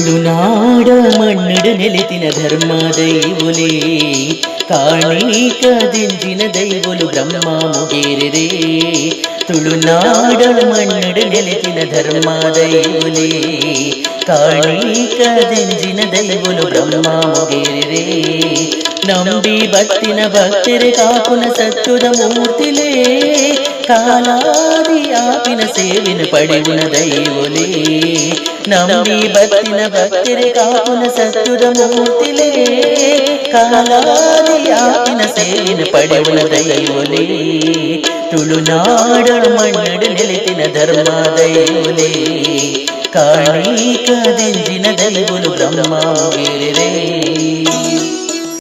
ತುಳುನಾಡ ಮಣ್ಣಿಡು ನೆಲೆತಿನ ಧರ್ಮ ದೈವೊಲೆ ಕಾಣಿಕದಿಂಜಿನ ದೈವೊಲು ಬ್ರಹ್ಮ ಮುಗೇರೆ ತುಳುನಾಡ ಮಣ್ಣಿಡು ನೆಲೆತಿನ ಧರ್ಮ ದೈವೊಲೆ ಕಾಣಿಕದಿಂಜಿನ ದೈವೊಲು ಬ್ರಹ್ಮ ಮುಗೇರೆ ನಂಬಿ ಬತ್ತಿನ ಭಕ್ತರೆ ಕಾಪುನ ಸತ್ತುದ ಮೂರ್ತಿಲೇ ಕಾಲಾದಿ ಆಪಿನ ಸೇವಿನ ಪಡೆಯುನ ದೈವೊಲೆ ನಂಬಿ ಬತ್ತಿನ ಭಕ್ತರೆ ಕಾಪುನ ಸತ್ತುದ ಮೂರ್ತಿಲೇ ಕಾಲಾದಿ ಆಪಿನ ಸೇವಿನ ಪಡೆಯುನ ದೈವೊಲೆ ತುಳುನಾಡ ಮಣ್ಣಡು ನೆಲೆತಿನ ಧರ್ಮ ದೈವೊಲೆ ಕಾಣಿಕದಿಂಜಿನ ದೈವೊಲು ಬ್ರಹ್ಮ ಮುಗೇರೆ